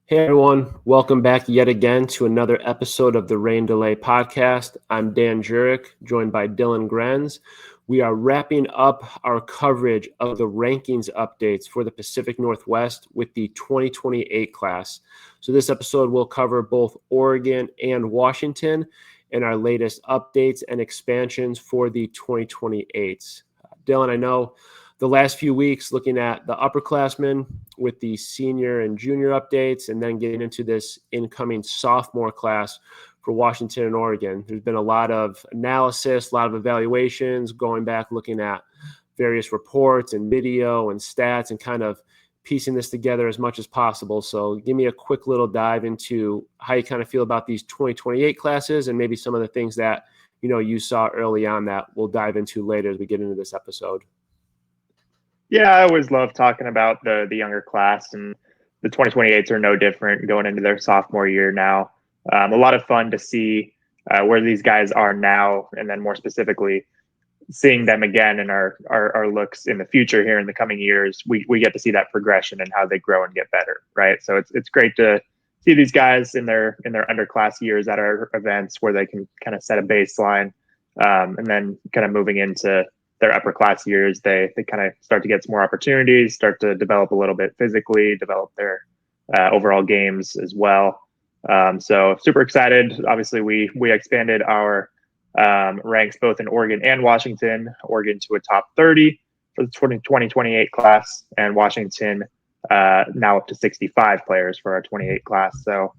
Hey everyone, welcome back yet again to another episode of the Rain Delay podcast. I'm Dan Jurek, joined by Dylan Grenz. We are wrapping up our coverage of the rankings updates for the Pacific Northwest with the 2028 class. So this episode will cover both Oregon and Washington and our latest updates and expansions for the 2028s. Dylan, I know the last few weeks looking at the upperclassmen with the senior and junior updates, and then getting into this incoming sophomore class for Washington and Oregon. There's been a lot of analysis, a lot of evaluations, going back, looking at various reports and video and stats and kind of piecing this together as much as possible. So give me a quick little dive into how you kind of feel about these 2028 classes and maybe some of the things that you saw early on that we'll dive into later as we get into this episode. Yeah, I always love talking about the younger class, and the 2028s are no different going into their sophomore year now. A lot of fun to see where these guys are now, and then more specifically, seeing them again in our looks in the future here in the coming years. We get to see that progression and how they grow and get better, right? So it's great to see these guys in their underclass years at our events where they can kind of set a baseline, and then kind of moving into their upper class years, they kind of start to get some more opportunities, start to develop a little bit physically, develop their overall games as well. So super excited. Obviously, we expanded our ranks both in Oregon and Washington. Oregon to a top 30 for the 2028 class, and Washington now up to 65 players for our 28 class. So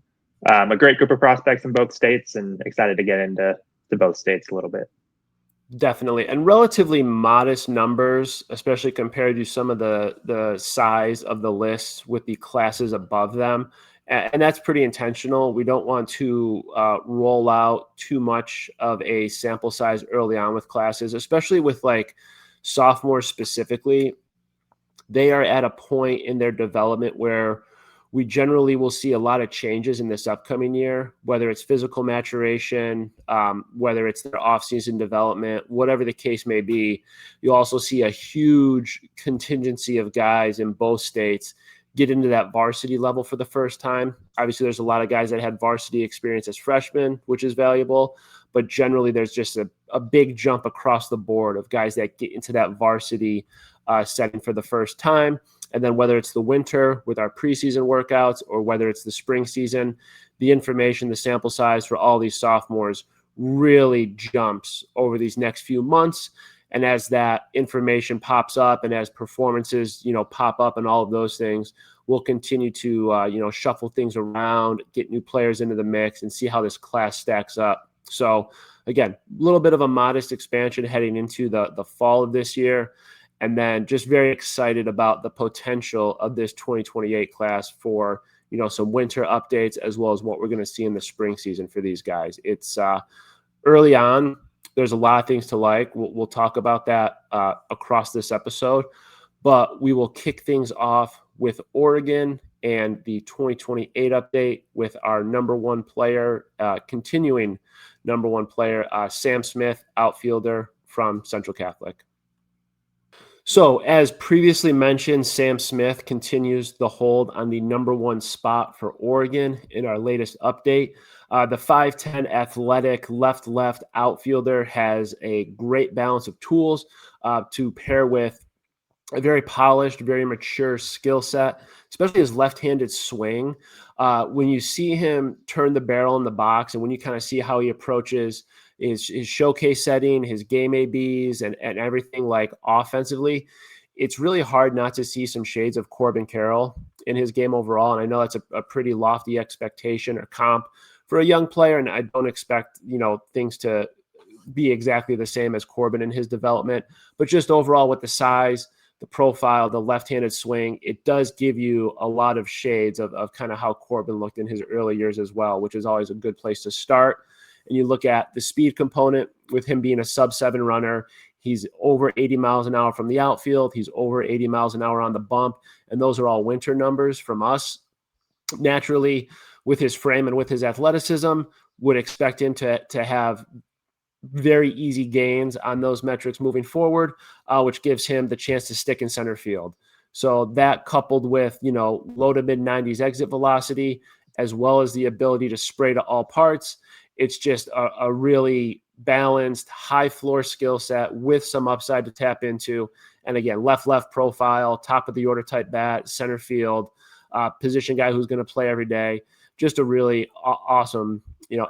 a great group of prospects in both states, and excited to get into both states a little bit. Definitely. And relatively modest numbers, especially compared to some of the size of the lists with the classes above them. And that's pretty intentional. We don't want to roll out too much of a sample size early on with classes, especially with like sophomores specifically. They are at a point in their development where we generally will see a lot of changes in this upcoming year, whether it's physical maturation, whether it's their offseason development, whatever the case may be. You'll also see a huge contingency of guys in both states get into that varsity level for the first time. Obviously, there's a lot of guys that had varsity experience as freshmen, which is valuable, but generally there's just a big jump across the board of guys that get into that varsity setting for the first time. And then whether it's the winter with our preseason workouts or whether it's the spring season, the information, the sample size for all these sophomores really jumps over these next few months. And as that information pops up and as performances, pop up and all of those things, we'll continue to, shuffle things around, get new players into the mix and see how this class stacks up. So again, a little bit of a modest expansion heading into the fall of this year. And then just very excited about the potential of this 2028 class for, some winter updates as well as what we're going to see in the spring season for these guys. It's early on. There's a lot of things to like. We'll talk about that across this episode, but we will kick things off with Oregon and the 2028 update with our continuing number one player, Sam Smith, outfielder from Central Catholic. So, as previously mentioned, Sam Smith continues the hold on the number one spot for Oregon in our latest update. The 5'10" athletic left outfielder has a great balance of tools to pair with a very polished, very mature skill set, especially his left-handed swing. When you see him turn the barrel in the box and when you kind of see how he approaches his showcase setting, his game ABs, and everything like offensively, it's really hard not to see some shades of Corbin Carroll in his game overall. And I know that's a pretty lofty expectation or comp for a young player, and I don't expect, things to be exactly the same as Corbin in his development, but just overall with the size, the profile, the left-handed swing, it does give you a lot of shades of kind of how Corbin looked in his early years as well, which is always a good place to start. And you look at the speed component with him being a sub-7 runner. He's over 80 miles an hour from the outfield. He's over 80 miles an hour on the bump. And those are all winter numbers from us. Naturally, with his frame and with his athleticism, would expect him to have very easy gains on those metrics moving forward, which gives him the chance to stick in center field. So that coupled with, low to mid 90s exit velocity, as well as the ability to spray to all parts, it's just a really balanced, high floor skill set with some upside to tap into. And again, left profile, top of the order type bat, center field, position guy who's going to play every day. Just a really awesome,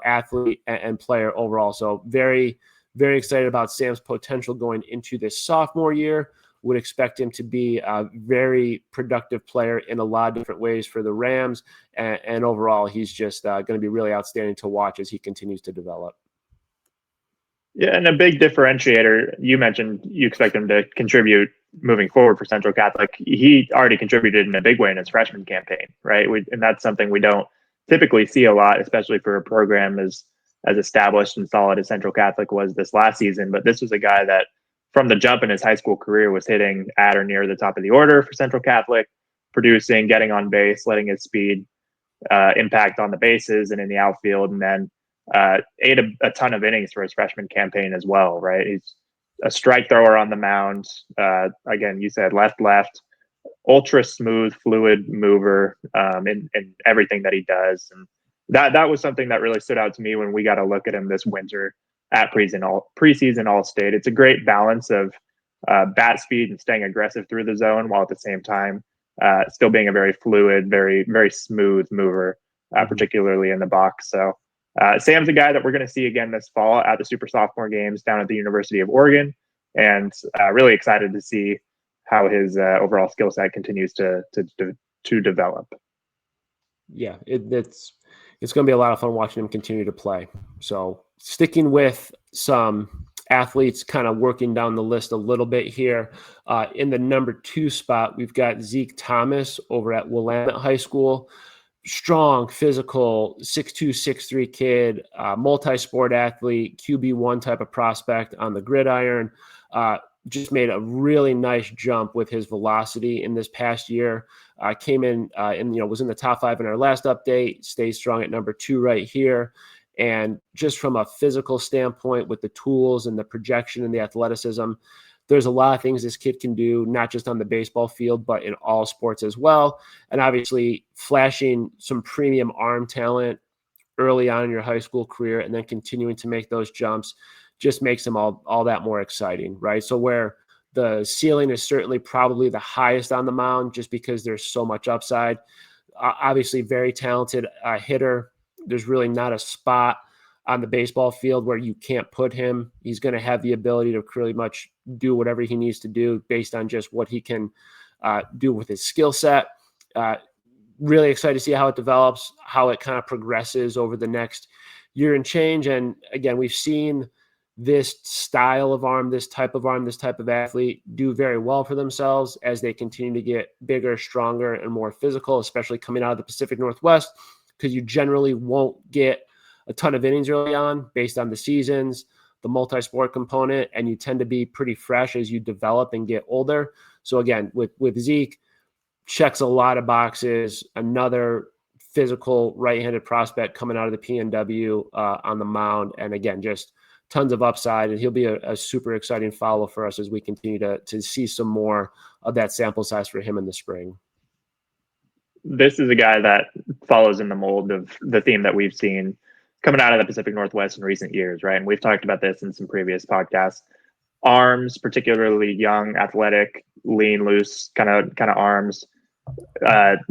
athlete and player overall. So very, very excited about Sam's potential going into this sophomore year. Would expect him to be a very productive player in a lot of different ways for the Rams. And overall, he's just going to be really outstanding to watch as he continues to develop. Yeah, and a big differentiator, you mentioned you expect him to contribute moving forward for Central Catholic. He already contributed in a big way in his freshman campaign, right? And that's something we don't typically see a lot, especially for a program as established and solid as Central Catholic was this last season. But this was a guy that from the jump in his high school career was hitting at or near the top of the order for Central Catholic, producing, getting on base, letting his speed impact on the bases and in the outfield, and then ate a ton of innings for his freshman campaign as well, right? He's a strike thrower on the mound. Again, you said left, ultra smooth, fluid mover in everything that he does. And that was something that really stood out to me when we got a look at him this winter at preseason All-State. It's a great balance of bat speed and staying aggressive through the zone while at the same time still being a very fluid, very, very smooth mover, particularly in the box. So Sam's a guy that we're going to see again this fall at the Super Sophomore Games down at the University of Oregon, and really excited to see how his overall skill set continues to develop. Yeah, it's going to be a lot of fun watching him continue to play. So sticking with some athletes kind of working down the list a little bit here. In the number 2 spot, we've got Zeke Thomas over at Willamette High School. Strong, physical, 6'2", 6'3" kid, multi-sport athlete, QB1 type of prospect on the gridiron. Just made a really nice jump with his velocity in this past year. Came in and was in the top 5 in our last update. Stays strong at number 2 right here. And just from a physical standpoint, with the tools and the projection and the athleticism, there's a lot of things this kid can do, not just on the baseball field, but in all sports as well. And obviously flashing some premium arm talent early on in your high school career and then continuing to make those jumps just makes them all that more exciting, right? So where the ceiling is certainly probably the highest on the mound just because there's so much upside. Obviously very talented hitter. There's really not a spot on the baseball field where you can't put him. He's going to have the ability to pretty much do whatever he needs to do based on just what he can do with his skill set. Really excited to see how it develops, how it kind of progresses over the next year and change. And again, we've seen this style of arm, this type of athlete do very well for themselves as they continue to get bigger, stronger, and more physical, especially coming out of the Pacific Northwest, because you generally won't get a ton of innings early on based on the seasons, the multi-sport component, and you tend to be pretty fresh as you develop and get older. So again, with Zeke, checks a lot of boxes, another physical right-handed prospect coming out of the PNW on the mound. And again, just tons of upside, and he'll be a super exciting follow for us as we continue to see some more of that sample size for him in the spring. This is a guy that follows in the mold of the theme that we've seen coming out of the Pacific Northwest in recent years, right? And we've talked about this in some previous podcasts. Arms, particularly young, athletic, lean, loose kind of arms.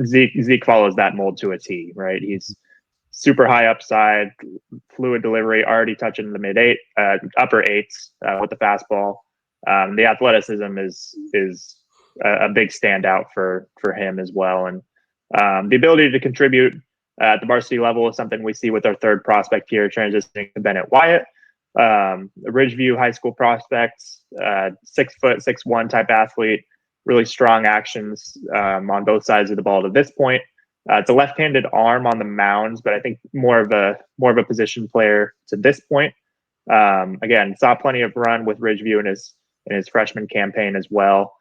Zeke follows that mold to a T, right? He's super high upside, fluid delivery, already touching the upper 8s with the fastball. The athleticism is a big standout for him as well, and the ability to contribute at the varsity level is something we see with our third prospect here, transitioning to Bennett Wyatt, Ridgeview High School prospects, 6 foot, 6'1" type athlete, really strong actions on both sides of the ball to this point. It's a left-handed arm on the mounds, but I think more of a position player to this point. Again, saw plenty of run with Ridgeview in his freshman campaign as well,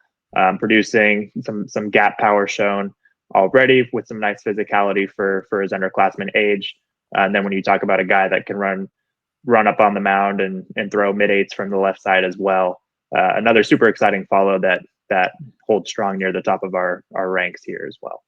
producing some gap power shown already with some nice physicality for his underclassman age. And then when you talk about a guy that can run up on the mound and throw mid-8s from the left side as well, another super exciting follow that that hold strong near the top of our ranks here as well.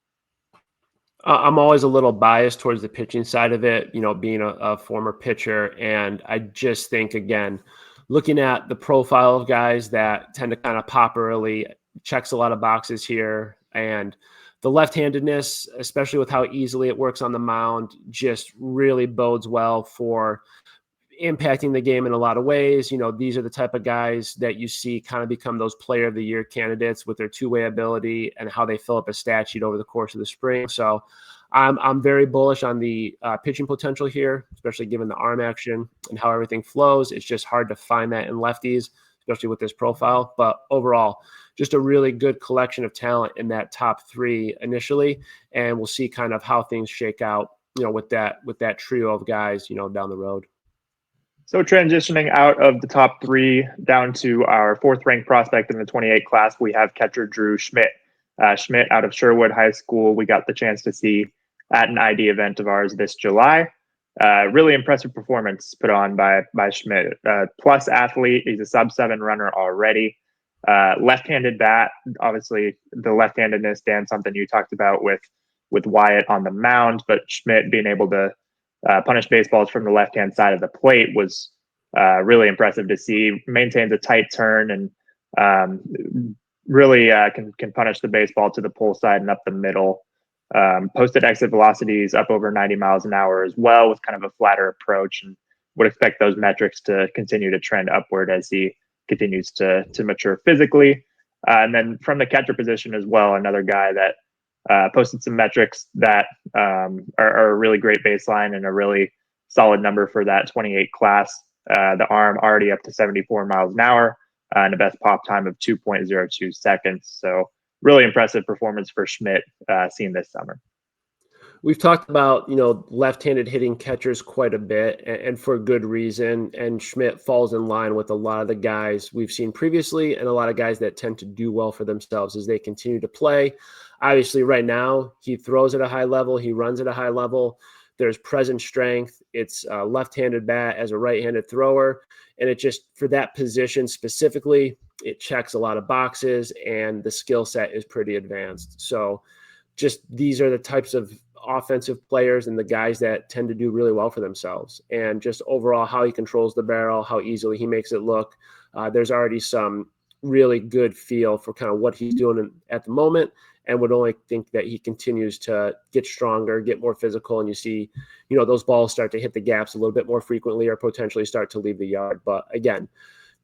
I'm always a little biased towards the pitching side of it, being a former pitcher. And I just think, again, looking at the profile of guys that tend to kind of pop early, checks a lot of boxes here. And the left-handedness, especially with how easily it works on the mound, just really bodes well for impacting the game in a lot of ways. These are the type of guys that you see kind of become those player of the year candidates with their two-way ability and how they fill up a stat sheet over the course of the spring. So I'm very bullish on the pitching potential here, especially given the arm action and how everything flows. It's just hard to find that in lefties, especially with this profile. But overall, just a really good collection of talent in that top three initially. And we'll see kind of how things shake out, with that trio of guys, down the road. So transitioning out of the top three down to our fourth ranked prospect in the 28 class, we have catcher Drew Schmidt. Schmidt out of Sherwood High School, we got the chance to see at an ID event of ours this July. Really impressive performance put on by Schmidt. Plus athlete, he's a sub-7 runner already. Left-handed bat, obviously the left-handedness, Dan, something you talked about with Wyatt on the mound, but Schmidt being able to punish baseballs from the left-hand side of the plate was really impressive to see. Maintains a tight turn and really can punish the baseball to the pull side and up the middle. Posted exit velocities up over 90 miles an hour as well, with kind of a flatter approach, and would expect those metrics to continue to trend upward as he continues to mature physically. And then from the catcher position as well, another guy that posted some metrics that are a really great baseline and a really solid number for that 28 class. The arm already up to 74 miles an hour and a best pop time of 2.02 seconds. So really impressive performance for Schmidt seen this summer. We've talked about, left-handed hitting catchers quite a bit, and for good reason. And Schmidt falls in line with a lot of the guys we've seen previously and a lot of guys that tend to do well for themselves as they continue to play. Obviously, right now, he throws at a high level. He runs at a high level. There's present strength. It's a left-handed bat as a right-handed thrower. And it just, for that position specifically, it checks a lot of boxes, and the skill set is pretty advanced. So just these are the types of offensive players and the guys that tend to do really well for themselves. And just overall how he controls the barrel, how easily he makes it look. There's already some really good feel for kind of what he's doing at the moment, and would only think that he continues to get stronger, get more physical, and you see, those balls start to hit the gaps a little bit more frequently or potentially start to leave the yard. But again,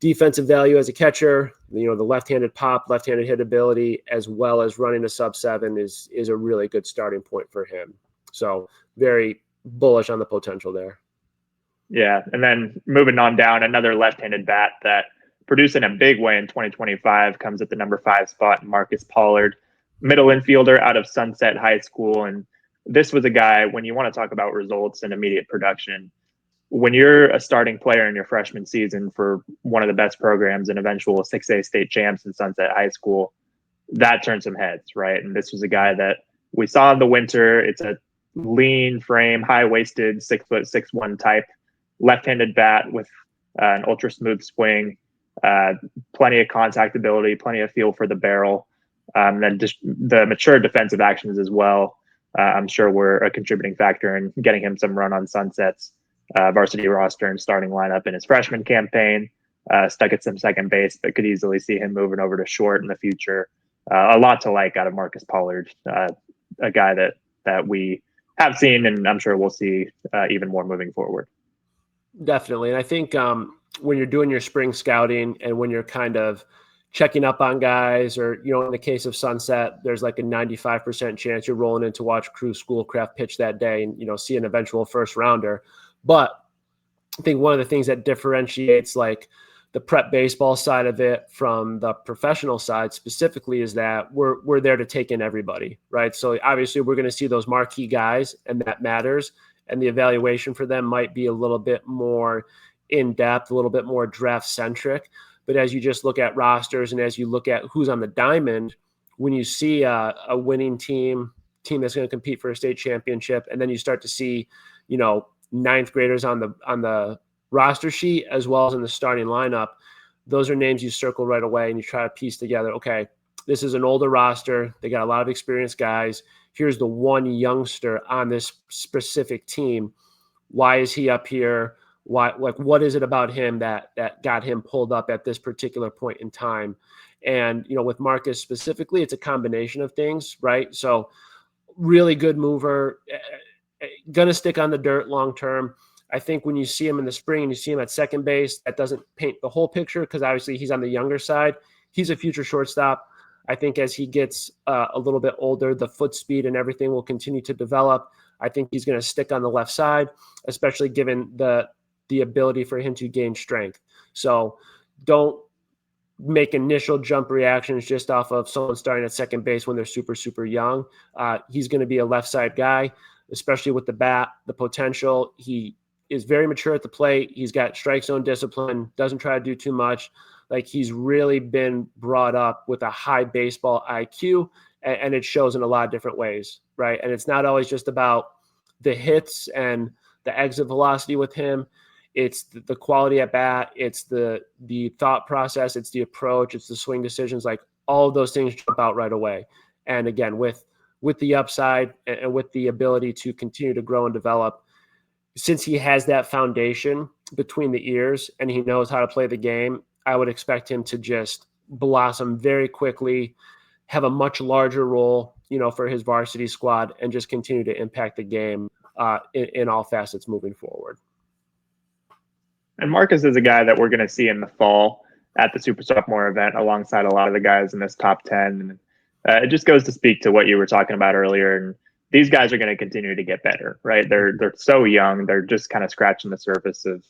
defensive value as a catcher, the left-handed pop, left-handed hit ability, as well as running a sub-7 is a really good starting point for him. So very bullish on the potential there. Yeah, and then moving on down, another left-handed bat that produced in a big way in 2025 comes at the number 5 spot, Marcus Pollard, middle infielder out of Sunset High School. And this was a guy, when you want to talk about results and immediate production, when you're a starting player in your freshman season for one of the best programs and eventual 6A state champs in Sunset High School, that turned some heads, right? And this was a guy that we saw in the winter. It's a lean frame, high-waisted, 6'6" type, left-handed bat with an ultra smooth swing, plenty of contact ability, plenty of feel for the barrel. Then just the mature defensive actions as well, I'm sure were a contributing factor in getting him some run on Sunset's varsity roster and starting lineup in his freshman campaign. Stuck at some second base, but could easily see him moving over to short in the future. A lot to like out of Marcus Pollard, a guy that we have seen, and I'm sure we'll see even more moving forward. Definitely. And I think when you're doing your spring scouting and when you're kind of checking up on guys, or, in the case of Sunset, there's like a 95% chance you're rolling in to watch Crew Schoolcraft pitch that day and, see an eventual first rounder. But I think one of the things that differentiates like the prep baseball side of it from the professional side specifically is that we're there to take in everybody, right? So obviously we're going to see those marquee guys, and that matters. And the evaluation for them might be a little bit more in depth, a little bit more draft centric. But as you just look at rosters and as you look at who's on the diamond, when you see a winning team that's going to compete for a state championship, and then you start to see, ninth graders on the roster sheet as well as in the starting lineup, those are names you circle right away and you try to piece together, okay, this is an older roster. They got a lot of experienced guys. Here's the one youngster on this specific team. Why is he up here? Why, like, what is it about him that got him pulled up at this particular point in time? And, with Marcus specifically, it's a combination of things, right? So really good mover, going to stick on the dirt long term. I think when you see him in the spring and you see him at second base, that doesn't paint the whole picture because obviously he's on the younger side. He's a future shortstop. I think as he gets a little bit older, the foot speed and everything will continue to develop. I think he's going to stick on the left side, especially given the ability for him to gain strength. So don't make initial jump reactions just off of someone starting at second base when they're super, super young. He's going to be a left side guy, especially with the bat, the potential. He is very mature at the plate. He's got strike zone discipline, doesn't try to do too much. Like, he's really been brought up with a high baseball IQ, and it shows in a lot of different ways, right? And it's not always just about the hits and the exit velocity with him. It's the quality at bat. It's the thought process. It's the approach. It's the swing decisions. Like, all of those things jump out right away. And again, with the upside and with the ability to continue to grow and develop, since he has that foundation between the ears and he knows how to play the game, I would expect him to just blossom very quickly, have a much larger role, for his varsity squad, and just continue to impact the game in all facets moving forward. And Marcus is a guy that we're going to see in the fall at the Super Sophomore event alongside a lot of the guys in this top 10. And it just goes to speak to what you were talking about earlier. And these guys are going to continue to get better, right? They're so young. They're just kind of scratching the surface of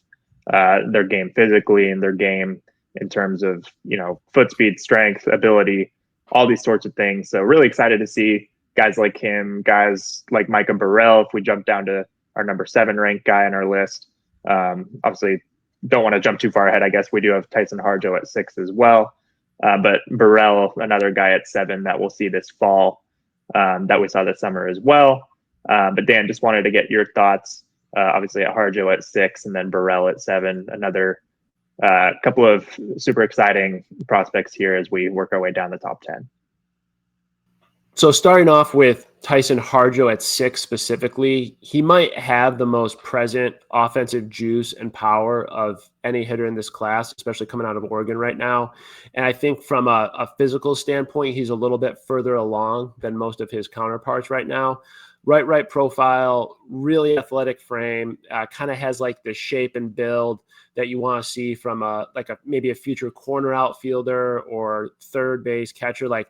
their game physically and their game in terms of, foot speed, strength, ability, all these sorts of things. So really excited to see guys like him, guys like Micah Burrell, if we jump down to our number 7 ranked guy on our list. Obviously, don't want to jump too far ahead. I guess we do have Tyson Harjo at 6 as well. But Burrell, another guy at 7 that we'll see this fall, that we saw this summer as well. But Dan, just wanted to get your thoughts. Obviously at Harjo at 6 and then Burrell at 7, another couple of super exciting prospects here as we work our way down the top 10. So starting off with Tyson Harjo at 6 specifically, he might have the most present offensive juice and power of any hitter in this class, especially coming out of Oregon right now. And I think from a physical standpoint, he's a little bit further along than most of his counterparts right now. Right profile, really athletic frame, kind of has like the shape and build that you want to see from maybe a future corner outfielder or third base catcher. Like,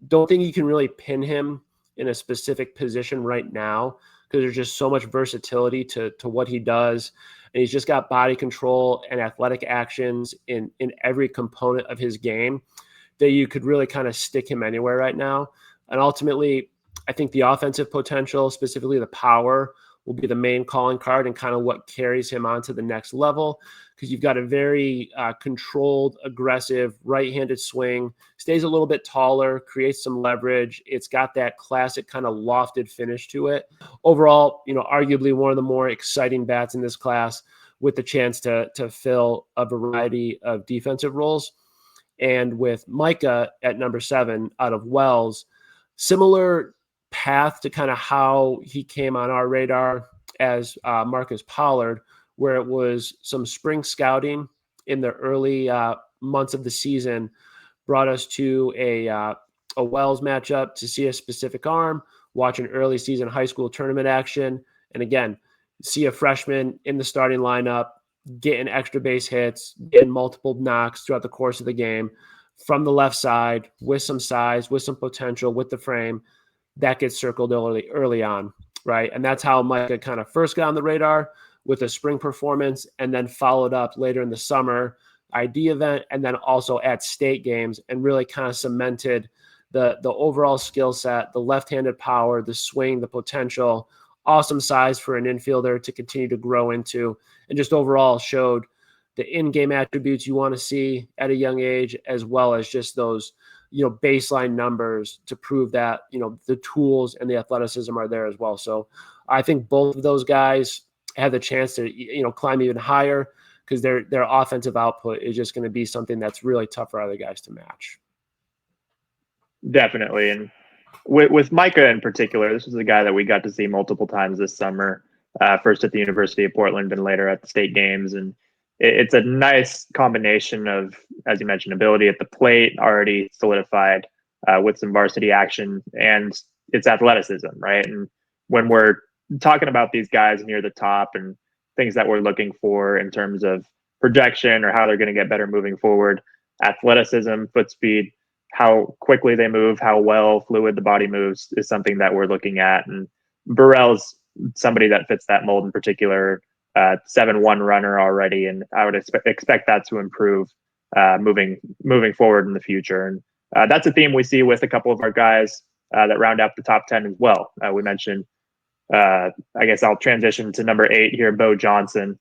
don't think you can really pin him in a specific position right now because there's just so much versatility to what he does. And he's just got body control and athletic actions in every component of his game that you could really kind of stick him anywhere right now. And ultimately, I think the offensive potential, specifically the power, will be the main calling card and kind of what carries him on to the next level, because you've got a very controlled, aggressive, right-handed swing, stays a little bit taller, creates some leverage. It's got that classic kind of lofted finish to it. Overall, arguably one of the more exciting bats in this class with the chance to fill a variety of defensive roles. And with Micah at number 7 out of Wells, similar path to kind of how he came on our radar as Marcus Pollard, where it was some spring scouting in the early months of the season brought us to a Wells matchup to see a specific arm, watch an early season high school tournament action, and again, see a freshman in the starting lineup, getting extra base hits, getting multiple knocks throughout the course of the game from the left side with some size, with some potential, with the frame. That gets circled early on, right? And that's how Micah kind of first got on the radar with a spring performance, and then followed up later in the summer ID event, and then also at state games, and really kind of cemented the overall skill set, the left-handed power, the swing, the potential, awesome size for an infielder to continue to grow into, and just overall showed the in-game attributes you want to see at a young age, as well as just those baseline numbers to prove that, the tools and the athleticism are there as well. So I think both of those guys have the chance to, climb even higher because their offensive output is just going to be something that's really tough for other guys to match. Definitely. And with Micah in particular, this was a guy that we got to see multiple times this summer. First at the University of Portland, and later at the state games, and it's a nice combination of, as you mentioned, ability at the plate, already solidified with some varsity action, and it's athleticism, right? And when we're talking about these guys near the top and things that we're looking for in terms of projection or how they're going to get better moving forward, athleticism, foot speed, how quickly they move, how well fluid the body moves is something that we're looking at. And Burrell's somebody that fits that mold in particular. 7-1 runner already, and I would expect that to improve moving forward in the future. And that's a theme we see with a couple of our guys that round out the top 10 as well. We mentioned. I guess I'll transition to number 8 here, Bo Johnson,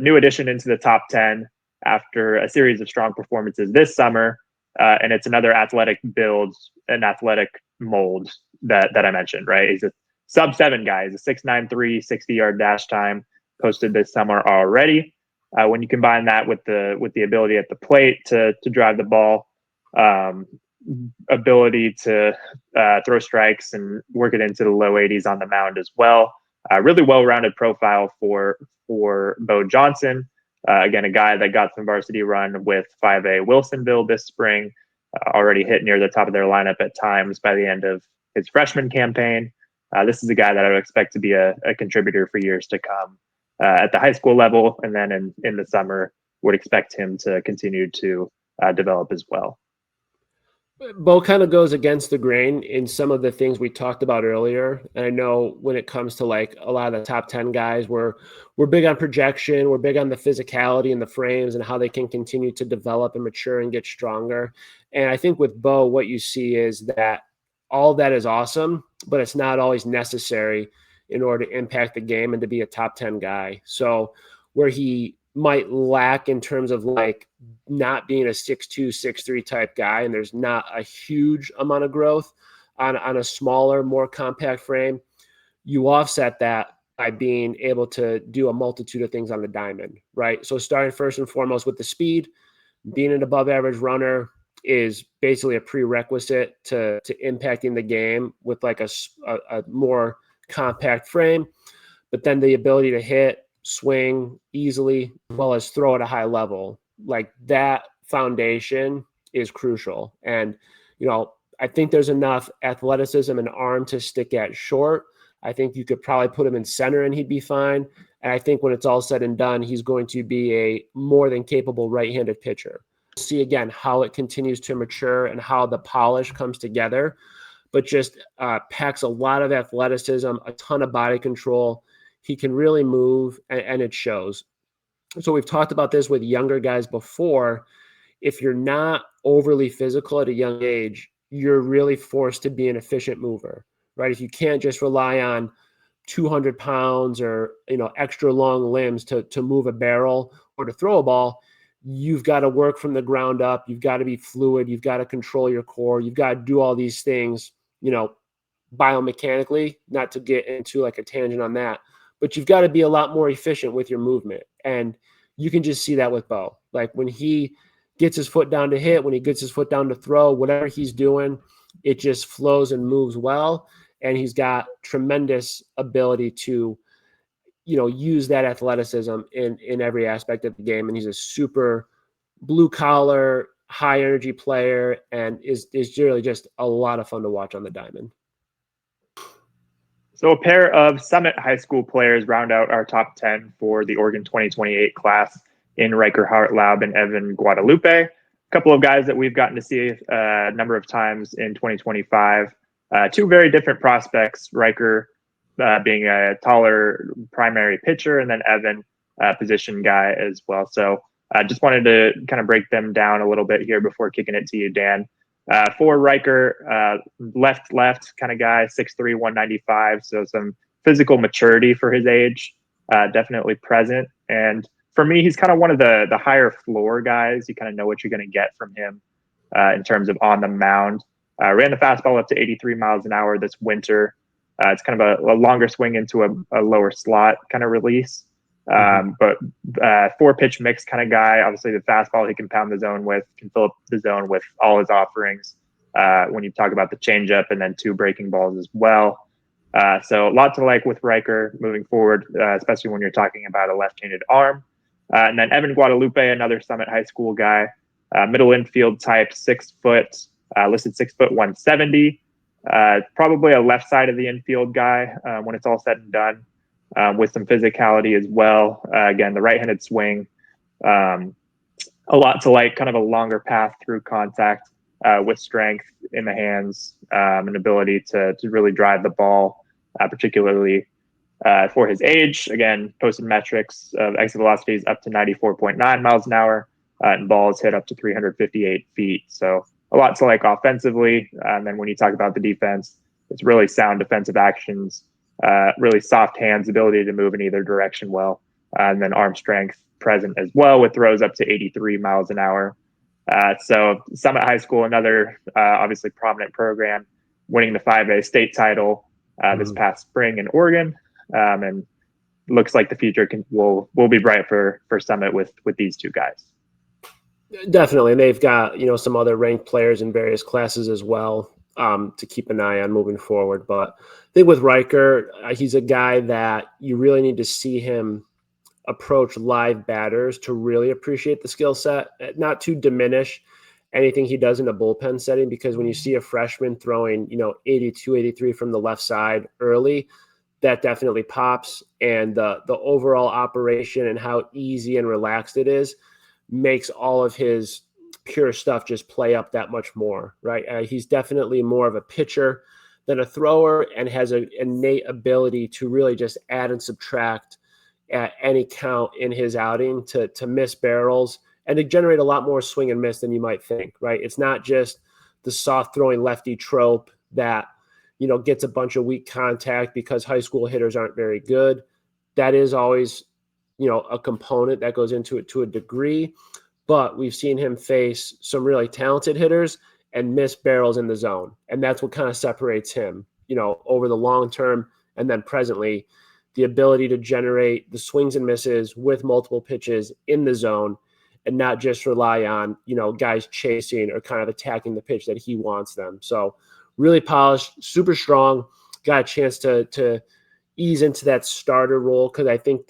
new addition into the top 10 after a series of strong performances this summer. And it's another athletic build, an athletic mold that I mentioned, right? He's a sub-7 guy. He's a 6'9", 60-yard dash time posted this summer already. When you combine that with the ability at the plate to drive the ball, ability to throw strikes and work it into the low 80s on the mound as well. Really well-rounded profile for Bo Johnson. Again, a guy that got some varsity run with 5A Wilsonville this spring, already hit near the top of their lineup at times by the end of his freshman campaign. This is a guy that I would expect to be a contributor for years to come at the high school level, and then in the summer would expect him to continue to develop as well. Bo kind of goes against the grain in some of the things we talked about earlier. And I know when it comes to like a lot of the top 10 guys, we're big on projection. We're big on the physicality and the frames and how they can continue to develop and mature and get stronger. And I think with Bo, what you see is that all that is awesome, but it's not always necessary in order to impact the game and to be a top 10 guy. So where he might lack in terms of like not being a 6'2", 6'3" type guy, and there's not a huge amount of growth on a smaller, more compact frame, you offset that by being able to do a multitude of things on the diamond, right? So starting first and foremost with the speed, being an above average runner is basically a prerequisite to impacting the game with like a more compact frame, but then the ability to hit, swing easily, as well as throw at a high level. Like that foundation is crucial. And, I think there's enough athleticism and arm to stick at short. I think you could probably put him in center and he'd be fine. And I think when it's all said and done, he's going to be a more than capable right-handed pitcher. We'll see again how it continues to mature and how the polish comes together, but just packs a lot of athleticism, a ton of body control. He can really move, and it shows. So we've talked about this with younger guys before. If you're not overly physical at a young age, you're really forced to be an efficient mover, right? If you can't just rely on 200 pounds or, extra long limbs to move a barrel or to throw a ball, you've got to work from the ground up. You've got to be fluid. You've got to control your core. You've got to do all these things, biomechanically, not to get into like a tangent on that, but you've got to be a lot more efficient with your movement. And you can just see that with Bo. Like when he gets his foot down to hit, when he gets his foot down to throw, whatever he's doing, it just flows and moves well. And he's got tremendous ability to, use that athleticism in every aspect of the game. And he's a super blue collar, high energy player, and is really just a lot of fun to watch on the diamond. So a pair of Summit High School players round out our top 10 for the Oregon 2028 class in Riker Hartlaub and Evan Guadalupe. A couple of guys that we've gotten to see a number of times in 2025. Two very different prospects, Riker being a taller primary pitcher, and then Evan, position guy as well. So I just wanted to kind of break them down a little bit here before kicking it to you, Dan. For Riker, left kind of guy, 6'3", 195. So some physical maturity for his age, definitely present. And for me, he's kind of one of the higher floor guys. You kind of know what you're going to get from him in terms of on the mound. Ran the fastball up to 83 miles an hour this winter. It's kind of a longer swing into a lower slot kind of release. But 4-pitch mix kind of guy. Obviously, the fastball he can pound the zone with, can fill up the zone with all his offerings. when you talk about the changeup and then 2 breaking balls as well. So a lot to like with Riker moving forward, especially when you're talking about a left-handed arm. And then Evan Guadalupe, another Summit High School guy, middle infield type, 6 foot, listed 6 foot 170. Probably a left side of the infield guy when it's all said and done, with some physicality as well. Again, the right-handed swing, a lot to like, kind of a longer path through contact with strength in the hands, and ability to really drive the ball, particularly for his age. Again, posted metrics of exit velocities up to 94.9 miles an hour, and balls hit up to 358 feet. So a lot to like offensively. And then when you talk about the defense, it's really sound defensive actions, really soft hands, ability to move in either direction well, and then arm strength present as well, with throws up to 83 miles an hour. So Summit High School, another obviously prominent program, winning the 5A state title this past spring in Oregon, and looks like the future will be bright for Summit with these 2 guys. Definitely, and they've got some other ranked players in various classes as well to keep an eye on moving forward. But I think with Riker, he's a guy that you really need to see him approach live batters to really appreciate the skill set, not to diminish anything he does in a bullpen setting, because when you see a freshman throwing 82, 83 from the left side early, that definitely pops. And the overall operation and how easy and relaxed it is makes all of his pure stuff just play up that much more, right? He's definitely more of a pitcher than a thrower, and has an innate ability to really just add and subtract at any count in his outing to miss barrels and to generate a lot more swing and miss than you might think, right? It's not just the soft throwing lefty trope that, gets a bunch of weak contact because high school hitters aren't very good. That is always, a component that goes into it to a degree, but we've seen him face some really talented hitters and miss barrels in the zone. And that's what kind of separates him, over the long term. And then presently, the ability to generate the swings and misses with multiple pitches in the zone, and not just rely on, guys chasing or kind of attacking the pitch that he wants them. So really polished, super strong, got a chance to ease into that starter role, because I think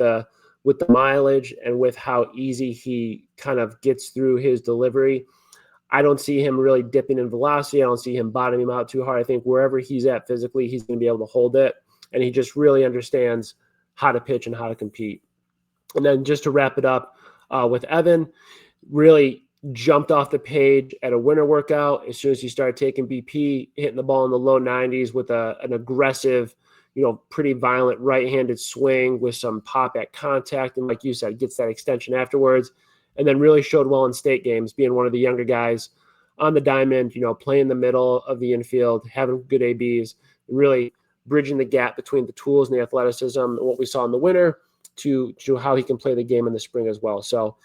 with the mileage and with how easy he kind of gets through his delivery, I don't see him really dipping in velocity. I don't see him bottoming out too hard. I think wherever he's at physically, he's going to be able to hold it. And he just really understands how to pitch and how to compete. And then just to wrap it up with Evan, really jumped off the page at a winter workout as soon as he started taking BP, hitting the ball in the low 90s with an aggressive, pretty violent right-handed swing with some pop at contact. And like you said, gets that extension afterwards. And then really showed well in state games, being one of the younger guys on the diamond, playing the middle of the infield, having good ABs, really bridging the gap between the tools and the athleticism and what we saw in the winter to how he can play the game in the spring as well. So,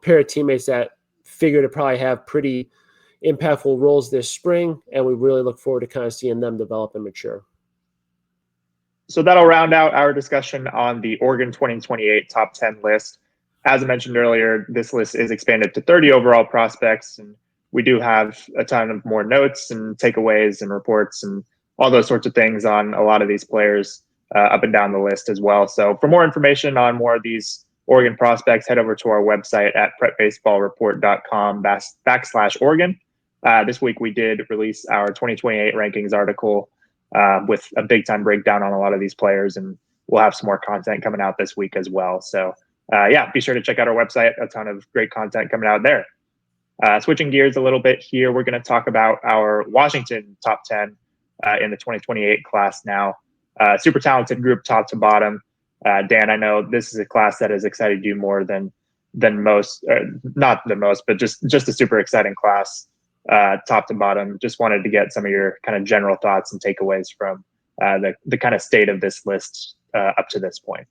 pair of teammates that figure to probably have pretty impactful roles this spring, and we really look forward to kind of seeing them develop and mature. So that'll round out our discussion on the Oregon 2028 top 10 list. As I mentioned earlier, this list is expanded to 30 overall prospects, and we do have a ton of more notes and takeaways and reports and all those sorts of things on a lot of these players up and down the list as well. So for more information on more of these Oregon prospects, head over to our website at prepbaseballreport.com/Oregon. This week we did release our 2028 rankings article with a big time breakdown on a lot of these players, and we'll have some more content coming out this week as well. So be sure to check out our website. A ton of great content coming out there. Switching gears a little bit here, we're going to talk about our Washington top 10 in the 2028 class now. Super talented group top to bottom. Dan, I know this is a class that has excited you more than most, not the most, but just a super exciting class, top to bottom. Just wanted to get some of your kind of general thoughts and takeaways from the kind of state of this list up to this point.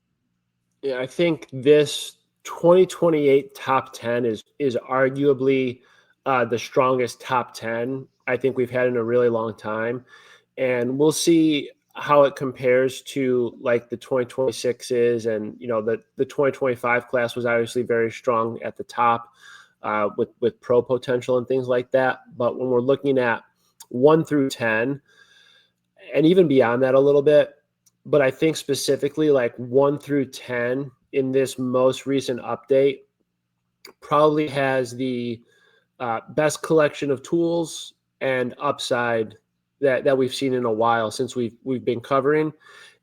Yeah, I think this 2028 top 10 is arguably the strongest top 10 I think we've had in a really long time. And we'll see how it compares to like the 2026s, and the 2025 class was obviously very strong at the top with pro potential and things like that. But when we're looking at 1 through 10, and even beyond that a little bit. But I think specifically like 1 through 10 in this most recent update probably has the best collection of tools and upside that we've seen in a while since we've been covering.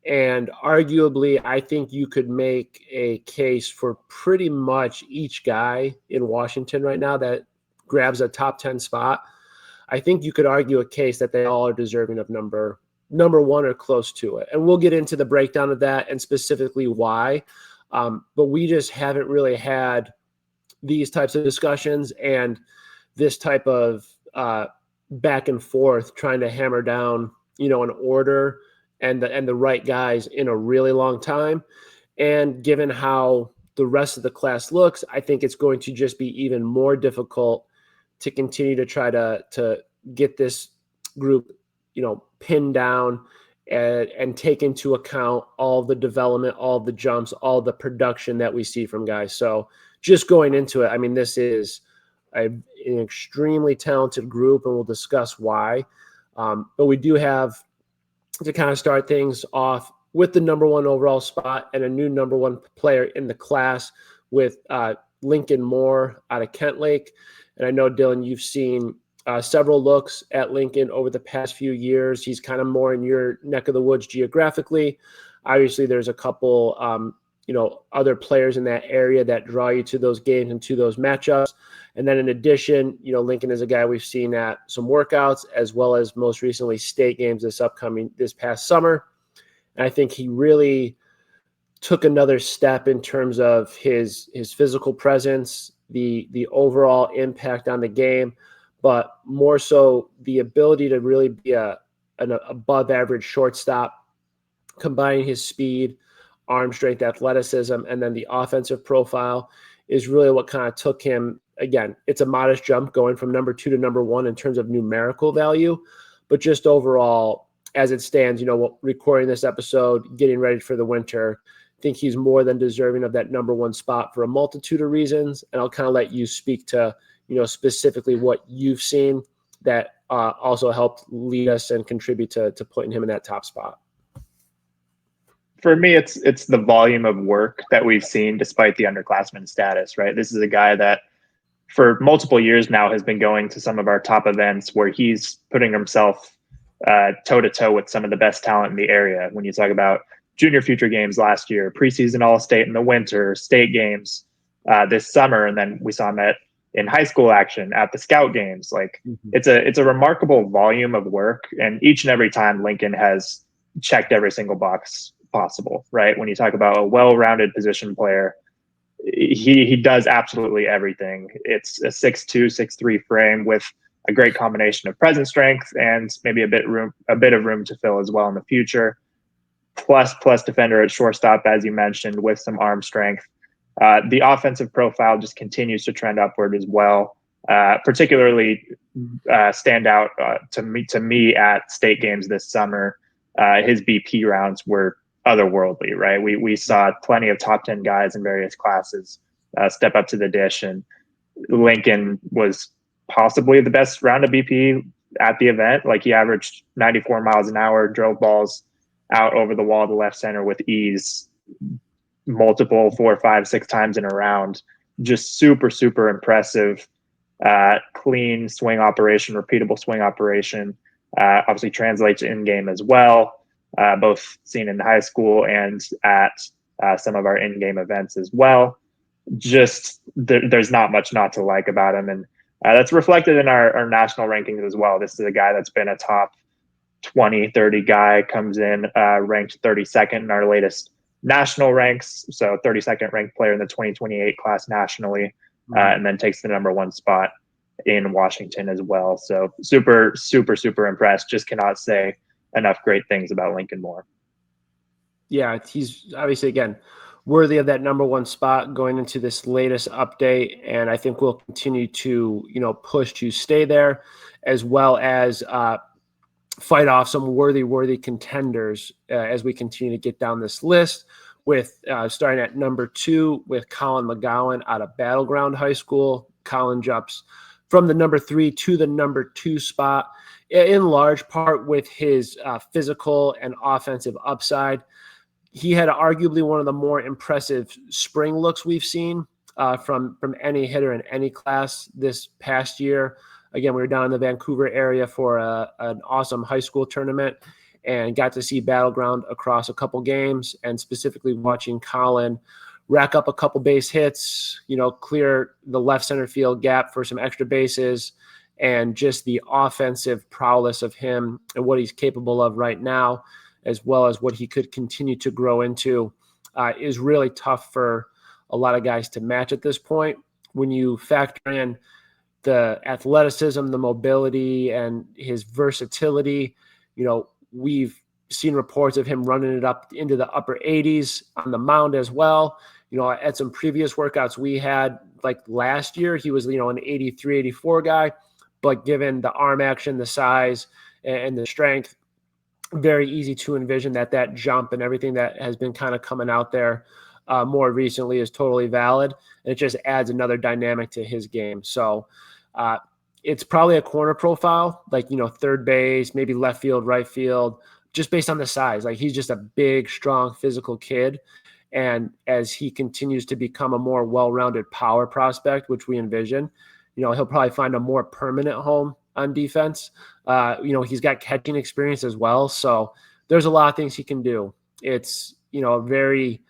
And arguably, I think you could make a case for pretty much each guy in Washington right now that grabs a top 10 spot. I think you could argue a case that they all are deserving of number one or close to it. And we'll get into the breakdown of that and specifically why. But we just haven't really had these types of discussions and this type of back and forth trying to hammer down, an order and the right guys in a really long time. And given how the rest of the class looks, I think it's going to just be even more difficult to continue to try to get this group, pinned down and take into account all the development, all the jumps, all the production that we see from guys. So just going into it, I mean, this is an extremely talented group, and we'll discuss why. But we do have to kind of start things off with the number one overall spot and a new number one player in the class with Lincoln Moore out of Kent Lake. And I know, Dylan, you've seen several looks at Lincoln over the past few years. He's kind of more in your neck of the woods geographically. Obviously, there's a couple, other players in that area that draw you to those games and to those matchups. And then in addition, Lincoln is a guy we've seen at some workouts as well as most recently state games this past summer. And I think he really took another step in terms of his physical presence, the overall impact on the game, but more so the ability to really be an above average shortstop, combining his speed, arm strength, athleticism, and then the offensive profile is really what kind of took him. Again, it's a modest jump going from number 2 to number 1 in terms of numerical value, but just overall, as it stands, recording this episode, getting ready for the winter, I think he's more than deserving of that number 1 spot for a multitude of reasons. And I'll kind of let you speak to, specifically what you've seen that also helped lead us and contribute to putting him in that top spot. For me, it's the volume of work that we've seen despite the underclassman status, right? This is a guy that for multiple years now has been going to some of our top events where he's putting himself toe to toe with some of the best talent in the area. When you talk about junior future games last year, preseason All-State in the winter, state games this summer, and then we saw him in high school action at the scout games. Like it's a remarkable volume of work, and each and every time Lincoln has checked every single box possible, right? When you talk about a well-rounded position player, he does absolutely everything. It's a 6'2", 6'3" frame with a great combination of present strength and maybe a bit of room to fill as well in the future. Plus defender at shortstop, as you mentioned, with some arm strength. The offensive profile just continues to trend upward as well. Particularly stand out to me at state games this summer. His BP rounds were otherworldly, right? We saw plenty of top 10 guys in various classes step up to the dish, and Lincoln was possibly the best round of BP at the event. Like he averaged 94 miles an hour, drove balls out over the wall to left center with ease, multiple 4, 5, 6 times in a round. Just super, super impressive. Clean swing operation, repeatable swing operation. Obviously translates in game as well. Both seen in high school and at some of our in-game events as well. Just there's not much not to like about him, and that's reflected in our national rankings as well. This is a guy that's been a top 20, 30 guy, comes in ranked 32nd in our latest national ranks, so 32nd ranked player in the 2028 class nationally, and then takes the number 1 spot in Washington as well. So super, super, super impressed. Just cannot say enough great things about Lincoln Moore. Yeah, he's obviously, again, worthy of that number 1 spot going into this latest update. And I think we'll continue to, push to stay there, as well as fight off some worthy contenders as we continue to get down this list, with starting at number 2 with Colin McGowan out of Battleground High School. Colin jumps from the number 3 to the number 2 spot in large part with his physical and offensive upside. He had arguably one of the more impressive spring looks we've seen from any hitter in any class this past year. Again, we were down in the Vancouver area for an awesome high school tournament and got to see Battleground across a couple games, and specifically watching Colin rack up a couple base hits, clear the left center field gap for some extra bases, and just the offensive prowess of him and what he's capable of right now, as well as what he could continue to grow into, is really tough for a lot of guys to match at this point. When you factor in the athleticism, the mobility, and his versatility, we've seen reports of him running it up into the upper 80s on the mound as well. At some previous workouts we had, like last year, he was, an 83, 84 guy, but given the arm action, the size, and the strength, very easy to envision that jump and everything that has been kind of coming out there more recently is totally valid. And it just adds another dynamic to his game. So it's probably a corner profile, like, third base, maybe left field, right field, just based on the size. Like, he's just a big, strong, physical kid. And as he continues to become a more well-rounded power prospect, which we envision, he'll probably find a more permanent home on defense. He's got catching experience as well. So there's a lot of things he can do. It's, a very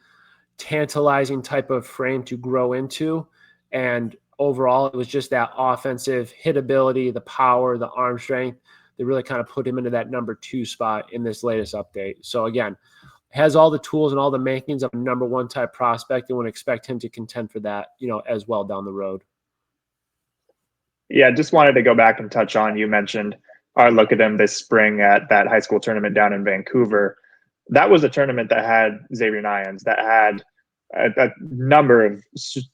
tantalizing type of frame to grow into. And overall, it was just that offensive hit ability, the power, the arm strength that really kind of put him into that number 2 spot in this latest update. So again, has all the tools and all the makings of a number 1 type prospect, and would expect him to contend for that, as well down the road. Yeah, just wanted to go back and touch on, you mentioned our look at him this spring at that high school tournament down in Vancouver. That was a tournament that had Xavier Nyans, that had a number of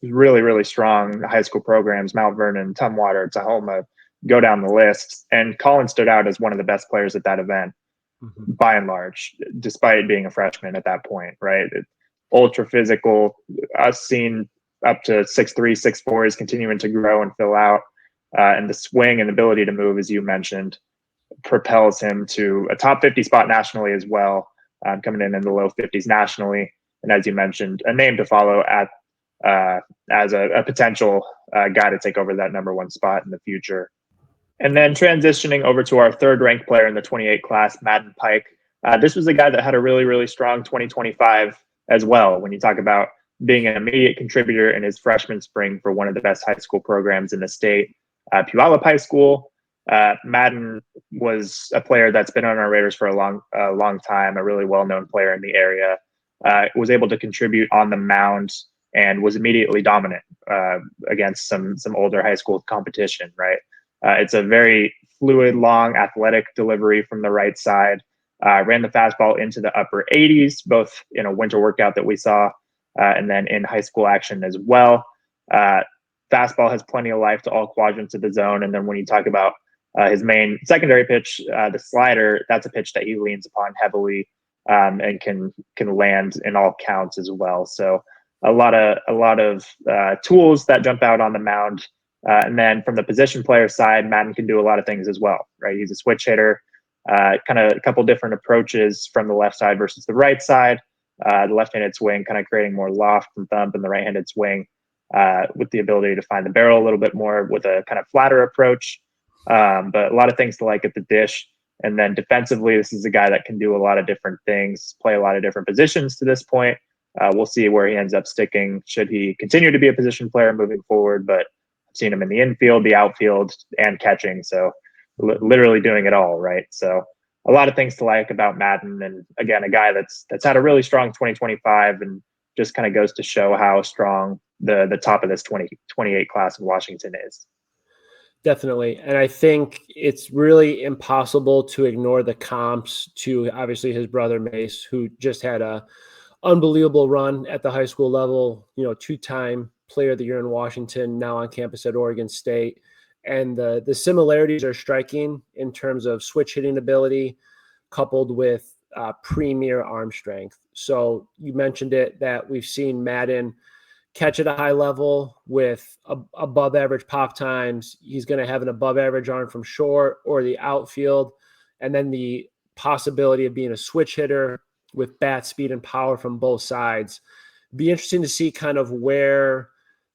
really, really strong high school programs, Mount Vernon, Tumwater, Tahoma, go down the list. And Colin stood out as one of the best players at that event, by and large, despite being a freshman at that point, right? Ultra physical, us seeing up to 6'3", 6'4", is continuing to grow and fill out. And the swing and ability to move, as you mentioned, propels him to a top 50 spot nationally as well, coming in the low 50s nationally. And as you mentioned, a name to follow as a potential guy to take over that number 1 spot in the future. And then transitioning over to our third ranked player in the 28 class, Madden Pike. This was a guy that had a really, really strong 2025 as well. When you talk about being an immediate contributor in his freshman spring for one of the best high school programs in the state, Puyallup High School. Madden was a player that's been on our radars for a long time, a really well-known player in the area. Was able to contribute on the mound and was immediately dominant against some older high school competition, right? It's a very fluid, long, athletic delivery from the right side. Ran the fastball into the upper 80s, both in a winter workout that we saw and then in high school action as well. Fastball has plenty of life to all quadrants of the zone. And then when you talk about his main secondary pitch, the slider, that's a pitch that he leans upon heavily and can land in all counts as well. So a lot of tools that jump out on the mound. And then from the position player side, Madden can do a lot of things as well, right? He's a switch hitter, kind of a couple different approaches from the left side versus the right side. The left-handed swing kind of creating more loft and thump, and the right-handed swing with the ability to find the barrel a little bit more with a kind of flatter approach. But a lot of things to like at the dish. And then defensively, this is a guy that can do a lot of different things, play a lot of different positions to this point. We'll see where he ends up sticking should he continue to be a position player moving forward. But I've seen him in the infield, the outfield, and catching. So literally doing it all, right? So a lot of things to like about Madden. And again, a guy that's had a really strong 2025 and just kind of goes to show how strong the top of this 2028 class in Washington is. Definitely. And I think it's really impossible to ignore the comps to obviously his brother Mace, who just had a unbelievable run at the high school level, 2-time player of the year in Washington, now on campus at Oregon State. And the similarities are striking in terms of switch hitting ability coupled with premier arm strength. So you mentioned it, that we've seen Madden catch at a high level with above average pop times. He's going to have an above average arm from short or the outfield, and then the possibility of being a switch hitter with bat speed and power from both sides. Be interesting to see kind of where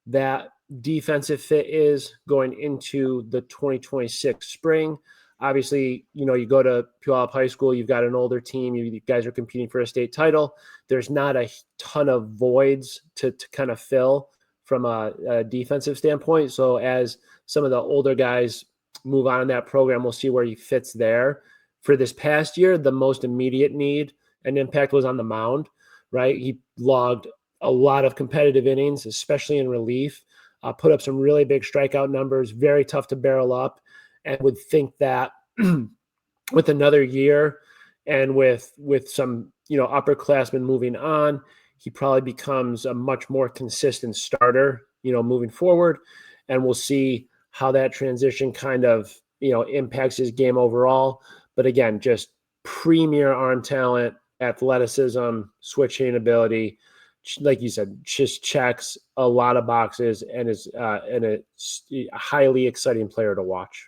that defensive fit is going into the 2026 spring. Obviously, you go to Puyallup High School, you've got an older team, you guys are competing for a state title. There's not a ton of voids to kind of fill from a defensive standpoint. So as some of the older guys move on in that program, we'll see where he fits there. For this past year, the most immediate need and impact was on the mound, right? He logged a lot of competitive innings, especially in relief, put up some really big strikeout numbers, very tough to barrel up, and would think that with another year and with some, upperclassmen moving on, he probably becomes a much more consistent starter, moving forward. And we'll see how that transition kind of, impacts his game overall. But again, just premier arm talent, athleticism, switching ability, like you said, just checks a lot of boxes and is a highly exciting player to watch.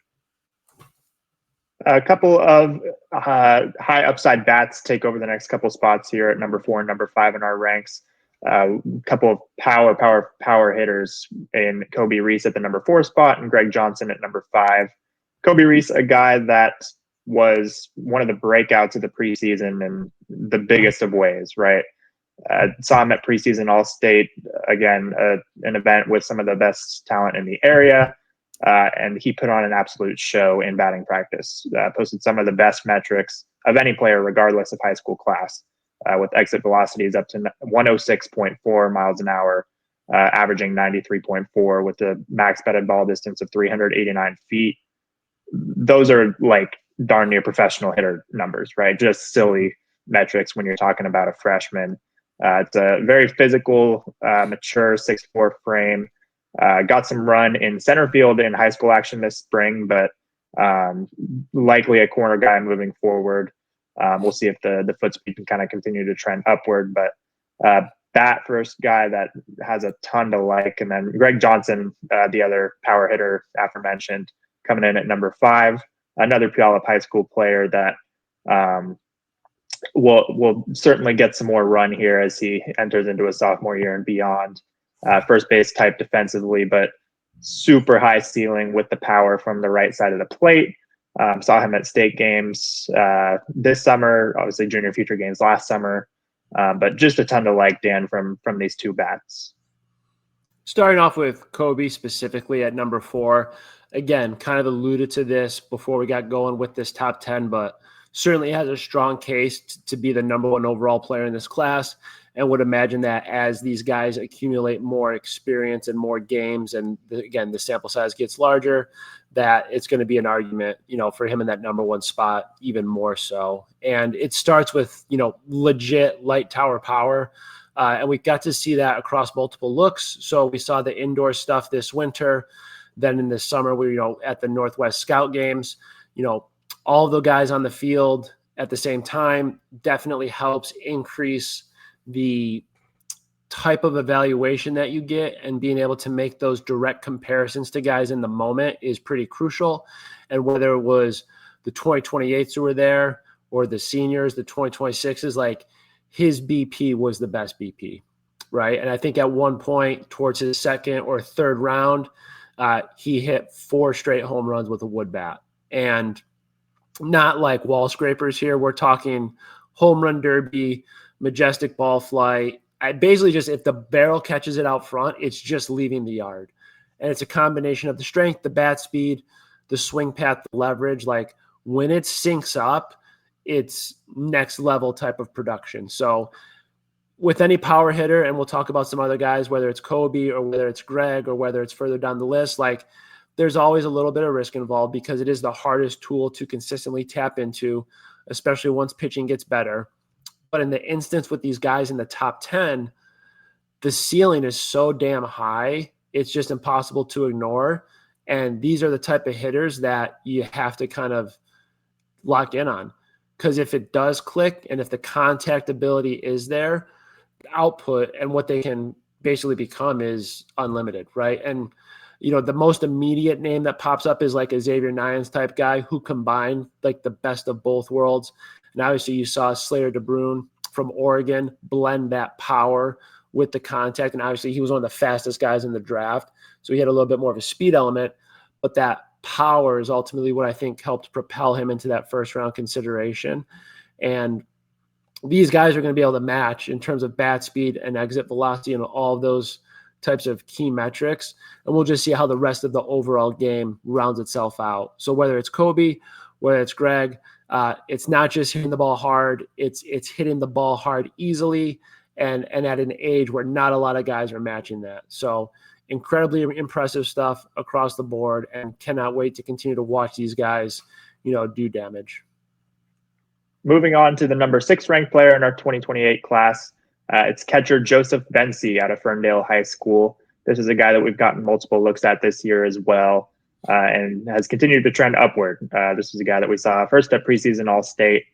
A couple of high upside bats take over the next couple spots here at number 4 and number 5 in our ranks. A couple of power hitters in Kobe Reese at the number 4 spot and Greg Johnson at number 5. Kobe Reese, a guy that was one of the breakouts of the preseason in the biggest of ways, right? Saw him at preseason All-State, again, an event with some of the best talent in the area. And he put on an absolute show in batting practice, posted some of the best metrics of any player, regardless of high school class, with exit velocities up to 106.4 miles an hour, averaging 93.4 with the max batted ball distance of 389 feet. Those are like darn near professional hitter numbers, right? Just silly metrics when you're talking about a freshman. It's a very physical, mature 6'4" frame. Got some run in center field in high school action this spring, but likely a corner guy moving forward. We'll see if the foot speed can kind of continue to trend upward, but bat first guy that has a ton to like. And then Greg Johnson, the other power hitter aforementioned, coming in at number 5, another Puyallup High School player that will certainly get some more run here as he enters into a sophomore year and beyond. First base type defensively, but super high ceiling with the power from the right side of the plate. Saw him at state games this summer, obviously junior feature games last summer, but just a ton to like, Dan, from these two bats. Starting off with Kobe specifically at number 4, again, kind of alluded to this before we got going with this top 10, but certainly has a strong case to be the number 1 overall player in this class, and would imagine that as these guys accumulate more experience and more games, and again, the sample size gets larger, that it's going to be an argument, for him in that number 1 spot, even more so. And it starts with, legit light tower power. And we got to see that across multiple looks. So we saw the indoor stuff this winter. Then in the summer, we, at the Northwest Scout games, all the guys on the field at the same time definitely helps increase the type of evaluation that you get, and being able to make those direct comparisons to guys in the moment is pretty crucial. And whether it was the 2028s who were there or the seniors, the 2026s, like his BP was the best BP, right? And I think at one point towards his second or third round, he hit 4 straight home runs with a wood bat. And not like wall scrapers here. We're talking home run derby, majestic ball flight. Basically just if the barrel catches it out front, it's just leaving the yard. And it's a combination of the strength, the bat speed, the swing path, the leverage. Like when it syncs up, it's next level type of production. So with any power hitter, and we'll talk about some other guys, whether it's Kobe or whether it's Greg or whether it's further down the list, like there's always a little bit of risk involved because it is the hardest tool to consistently tap into, especially once pitching gets better. But in the instance with these guys in the top 10, the ceiling is so damn high, it's just impossible to ignore. And these are the type of hitters that you have to kind of lock in on. Because if it does click and if the contact ability is there, output and what they can basically become is unlimited, right? And the most immediate name that pops up is like a Xavier Nyans type guy who combined like the best of both worlds. And obviously you saw Slayer DeBrune from Oregon blend that power with the contact. And obviously he was one of the fastest guys in the draft. So he had a little bit more of a speed element, but that power is ultimately what I think helped propel him into that first round consideration. And these guys are going to be able to match in terms of bat speed and exit velocity and all of those types of key metrics. And we'll just see how the rest of the overall game rounds itself out. So whether it's Kobe, whether it's Greg, it's not just hitting the ball hard. It's hitting the ball hard easily and at an age where not a lot of guys are matching that. So incredibly impressive stuff across the board, and cannot wait to continue to watch these guys, do damage. Moving on to the number 6 ranked player in our 2028 class. It's catcher Joseph Bensi out of Ferndale High School. This is a guy that we've gotten multiple looks at this year as well, and has continued to trend upward. This is a guy that we saw first at preseason All-State,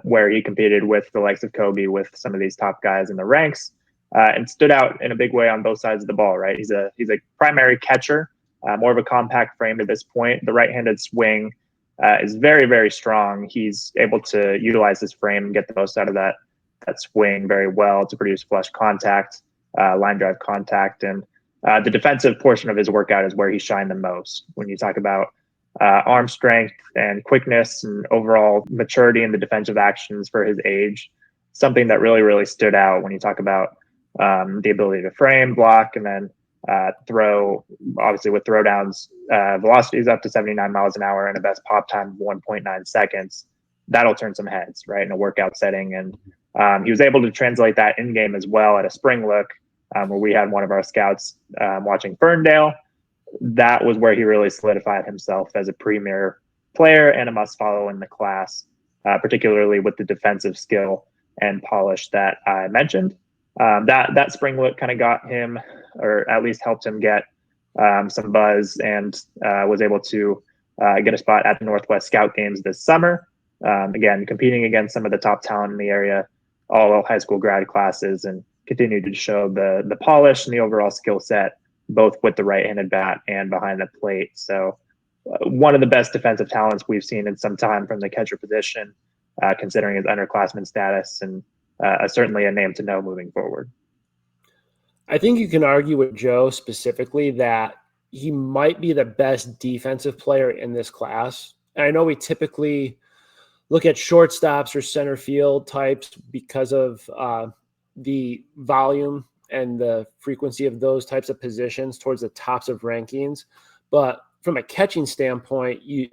where he competed with the likes of Kobe, with some of these top guys in the ranks, and stood out in a big way on both sides of the ball, right? He's a primary catcher, more of a compact frame at this point. The right-handed swing is very, very strong. He's able to utilize his frame and get the most out of that swing very well to produce flush contact, line drive contact. And the defensive portion of his workout is where he shined the most. When you talk about arm strength and quickness and overall maturity in the defensive actions for his age, something that really, really stood out when you talk about the ability to frame, block, and then throw. Obviously with throwdowns, velocities up to 79 miles an hour and a best pop time of 1.9 seconds. That'll turn some heads, right, in a workout setting. And he was able to translate that in game as well at a spring look, where we had one of our scouts watching Ferndale. That was where he really solidified himself as a premier player and a must follow in the class, particularly with the defensive skill and polish that I mentioned. That spring look kind of got him, or at least helped him get some buzz, and was able to get a spot at the Northwest Scout Games this summer. Again, competing against some of the top talent in the area, all high school grad classes, and continued to show the polish and the overall skill set, both with the right-handed bat and behind the plate. So one of the best defensive talents we've seen in some time from the catcher position, considering his underclassman status, and certainly a name to know moving forward. I think you can argue with Joe specifically that he might be the best defensive player in this class. And I know we typically look at shortstops or center field types because of the volume and the frequency of those types of positions towards the tops of rankings. But from a catching standpoint, you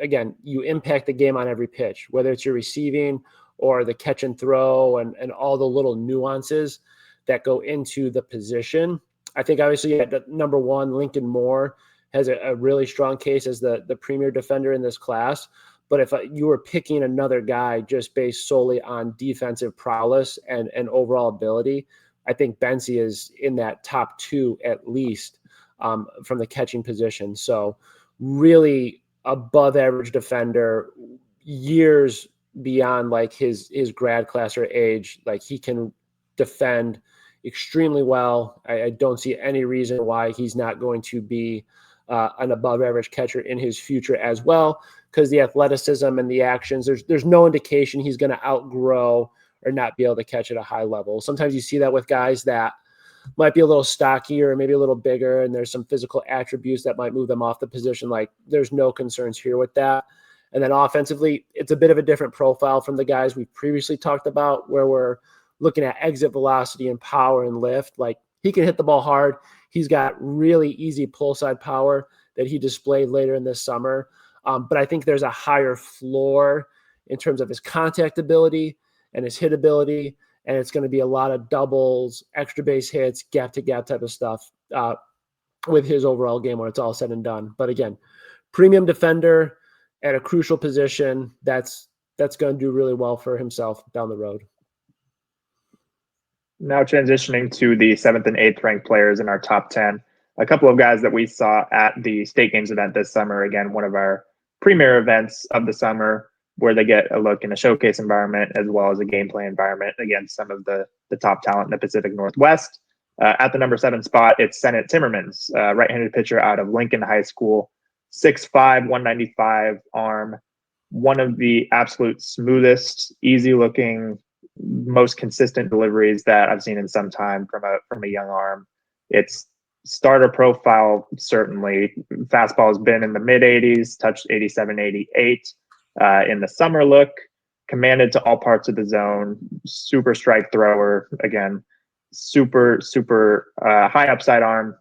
impact the game on every pitch, whether it's your receiving or the catch and throw and all the little nuances that go into the position. I think obviously at number 1, Lincoln Moore has a really strong case as the premier defender in this class. But if you were picking another guy just based solely on defensive prowess and overall ability, I think Bensi is in that top 2 at least from the catching position. So really above average defender, years beyond like his grad class or age. Like he can defend extremely well. I don't see any reason why he's not going to be an above average catcher in his future as well, because the athleticism and the actions, there's no indication he's going to outgrow or not be able to catch at a high level. Sometimes you see that with guys that might be a little stockier or maybe a little bigger, and there's some physical attributes that might move them off the position. Like there's no concerns here with that. And then offensively, it's a bit of a different profile from the guys we've previously talked about, where we're looking at exit velocity and power and lift. Like he can hit the ball hard. He's got really easy pull side power that he displayed later in this summer. But I think there's a higher floor in terms of his contact ability and his hit ability. And it's going to be a lot of doubles, extra base hits, gap to gap type of stuff with his overall game when it's all said and done. But again, premium defender at a crucial position, that's going to do really well for himself down the road. Now transitioning to the 7th and 8th ranked players in our top 10, a couple of guys that we saw at the State Games event this summer. Again, one of our premier events of the summer, where they get a look in a showcase environment as well as a gameplay environment against some of the top talent in the Pacific Northwest. At the number 7 spot, it's Sennett Timmermans, right-handed pitcher out of Lincoln High School, 6'5", 195 arm, one of the absolute smoothest, easy-looking, most consistent deliveries that I've seen in some time from a young arm. It's starter profile, certainly. Fastball has been in the mid 80s, touched 87, 88 in the summer look, commanded to all parts of the zone, super strike thrower. Again, super high upside arm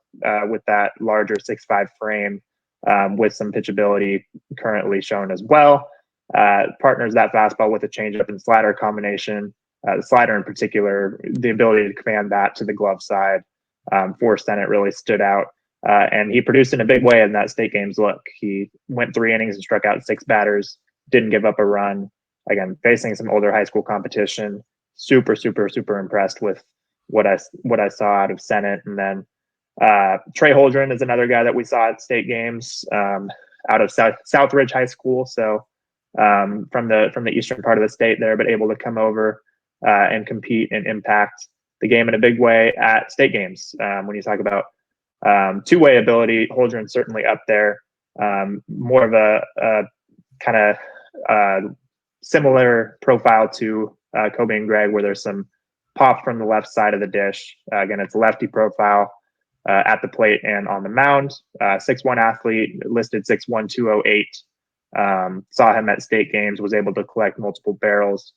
with that larger 6'5" frame, with some pitchability currently shown as well. Partners that fastball with a changeup and slider combination. The slider in particular, the ability to command that to the glove side for Sennett really stood out. And he produced in a big way in that state games look. He went 3 innings and struck out 6 batters, didn't give up a run. Again, facing some older high school competition. Super impressed with what I saw out of Sennett. And then Trey Holdren is another guy that we saw at state games out of Southridge High School. So from the eastern part of the state there, but able to come over and compete and impact the game in a big way at state games. When you talk about two-way ability, Holdren certainly up there. More of a kind of similar profile to Kobe and Greg, where there's some pop from the left side of the dish. Again, it's lefty profile at the plate and on the mound. 6'1" athlete, listed 6'1", 208. Saw him at state games, was able to collect multiple barrels,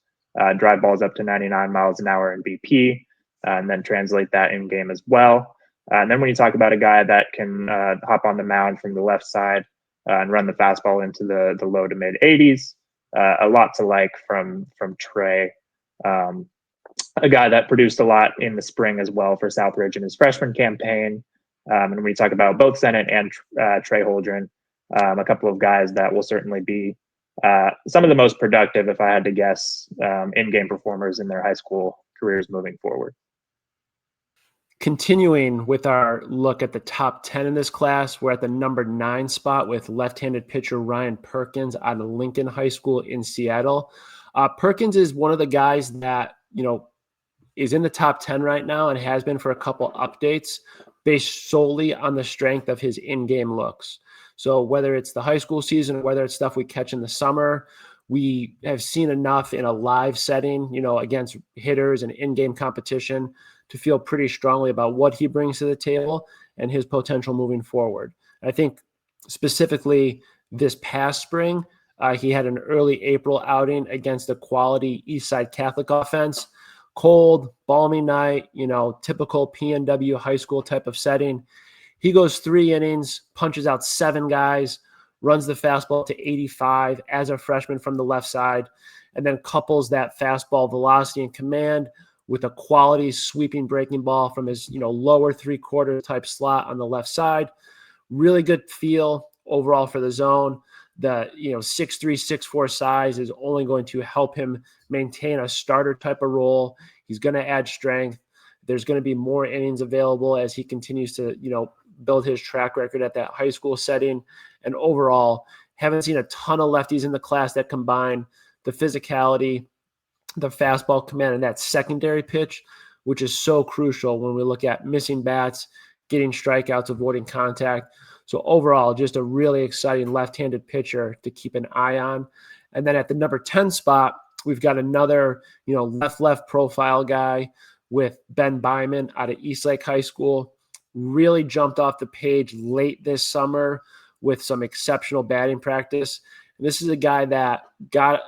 drive balls up to 99 miles an hour in BP, and then translate that in game as well. And then when you talk about a guy that can hop on the mound from the left side and run the fastball into the low to mid 80s, a lot to like from Trey. A guy that produced a lot in the spring as well for Southridge in his freshman campaign. And when you talk about both Sennett and Trey Holdren, a couple of guys that will certainly be some of the most productive, if I had to guess, in-game performers in their high school careers moving forward. Continuing with our look at the top 10 in this class, we're at the number 9 spot with left-handed pitcher Ryan Perkins out of Lincoln High School in Seattle. Perkins is one of the guys that, is in the top 10 right now and has been for a couple updates based solely on the strength of his in-game looks. So whether it's the high school season, or whether it's stuff we catch in the summer, we have seen enough in a live setting, against hitters and in-game competition to feel pretty strongly about what he brings to the table and his potential moving forward. I think specifically this past spring, he had an early April outing against a quality Eastside Catholic offense. Cold, balmy night, typical PNW high school type of setting. He goes 3 innings, punches out 7 guys, runs the fastball to 85 as a freshman from the left side, and then couples that fastball velocity and command with a quality sweeping breaking ball from his, lower 3/4 type slot on the left side. Really good feel overall for the zone. The 6'3", 6'4" size is only going to help him maintain a starter type of role. He's going to add strength. There's going to be more innings available as he continues to, build his track record at that high school setting. And overall, haven't seen a ton of lefties in the class that combine the physicality, the fastball command, and that secondary pitch, which is so crucial when we look at missing bats, getting strikeouts, avoiding contact. So overall, just a really exciting left-handed pitcher to keep an eye on. And then at the number 10 spot, we've got another, left profile guy with Ben Byman out of Eastlake High School. Really jumped off the page late this summer with some exceptional batting practice. And this is a guy that got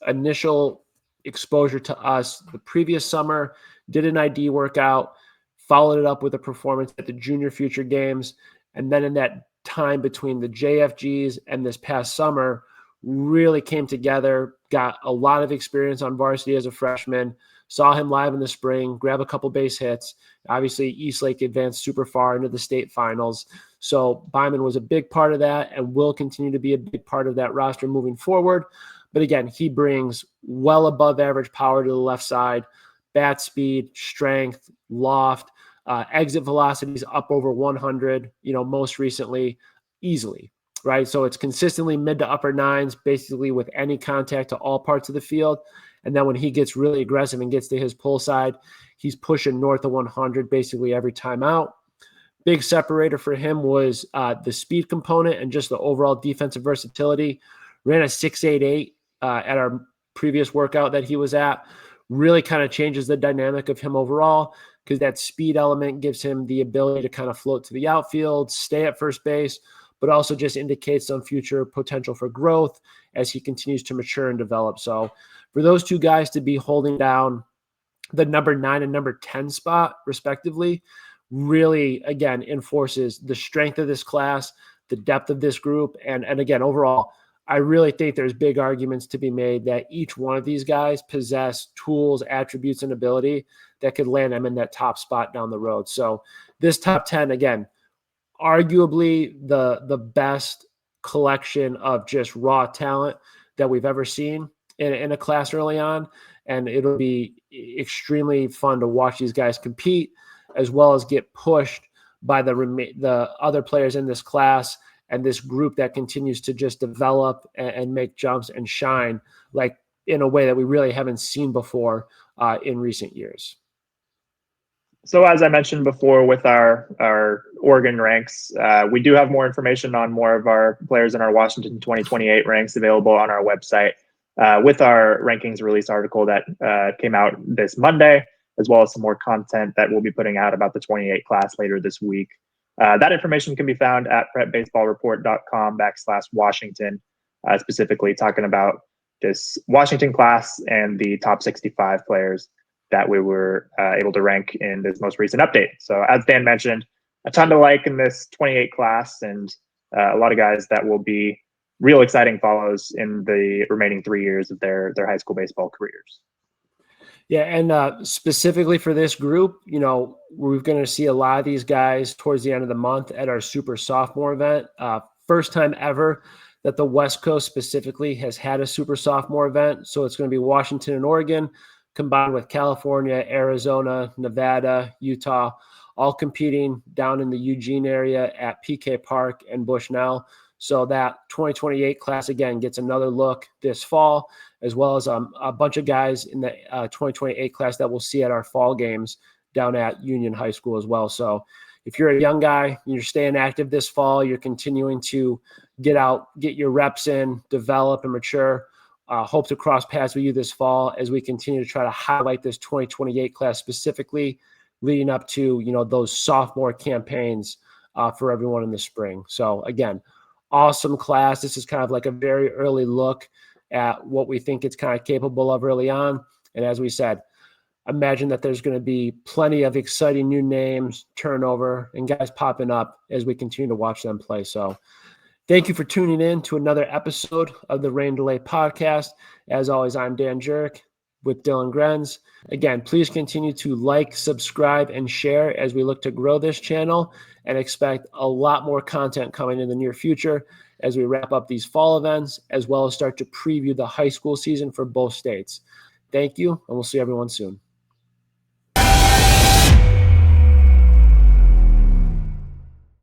initial exposure to us the previous summer, did an ID workout, followed it up with a performance at the Junior Future Games. And then in that time between the JFGs and this past summer, really came together, got a lot of experience on varsity as a freshman, saw him live in the spring, grab a couple base hits. Obviously, Eastlake advanced super far into the state finals. So Byman was a big part of that and will continue to be a big part of that roster moving forward. But again, he brings well above average power to the left side, bat speed, strength, loft, exit velocities up over 100, most recently, easily, right? So it's consistently mid to upper 9s, basically with any contact to all parts of the field. And then when he gets really aggressive and gets to his pull side, He's pushing north of 100 basically every time out. Big separator for him was the speed component and just the overall defensive versatility. Ran a 6.88 at our previous workout that he was at. Really kind of changes the dynamic of him overall, because that speed element gives him the ability to kind of float to the outfield, stay at first base, but also just indicates some future potential for growth as he continues to mature and develop. So for those two guys to be holding down the number 9 and number 10 spot respectively, really, again, enforces the strength of this class, the depth of this group. And again, overall, I really think there's big arguments to be made that each one of these guys possess tools, attributes, and ability that could land them in that top spot down the road. So this top 10, again, arguably the best collection of just raw talent that we've ever seen in a class early on. And it'll be extremely fun to watch these guys compete, as well as get pushed by the other players in this class and this group that continues to just develop and make jumps and shine like in a way that we really haven't seen before in recent years. So as I mentioned before with our Oregon ranks, we do have more information on more of our players in our Washington 2028 ranks available on our website with our rankings release article that came out this Monday, as well as some more content that we'll be putting out about the 28 class later this week. That information can be found at prepbaseballreport.com/Washington, specifically talking about this Washington class and the top 65 players that we were able to rank in this most recent update. So as Dan mentioned, a ton to like in this 28 class, and a lot of guys that will be real exciting follows in the remaining 3 years of their high school baseball careers. Yeah, and specifically for this group, we're going to see a lot of these guys towards the end of the month at our Super Sophomore event. First time ever that the West Coast specifically has had a Super Sophomore event. So it's going to be Washington and Oregon combined with California, Arizona, Nevada, Utah, all competing down in the Eugene area at PK Park and Bushnell. So that 2028 class, again, gets another look this fall, as well as a bunch of guys in the 2028 class that we'll see at our fall games down at Union High School as well. So if you're a young guy, you're staying active this fall, you're continuing to get out, get your reps in, develop and mature, hope to cross paths with you this fall as we continue to try to highlight this 2028 class specifically leading up to, those sophomore campaigns for everyone in the spring. So again, awesome class. This is kind of like a very early look at what we think it's kind of capable of early on. And as we said, imagine that there's going to be plenty of exciting new names, turnover, and guys popping up as we continue to watch them play. So thank you for tuning in to another episode of the Rain Delay Podcast. As always, I'm Dan Jurek with Dylan Grenz. Again, please continue to like, subscribe, and share as we look to grow this channel and expect a lot more content coming in the near future as we wrap up these fall events, as well as start to preview the high school season for both states. Thank you, and we'll see everyone soon.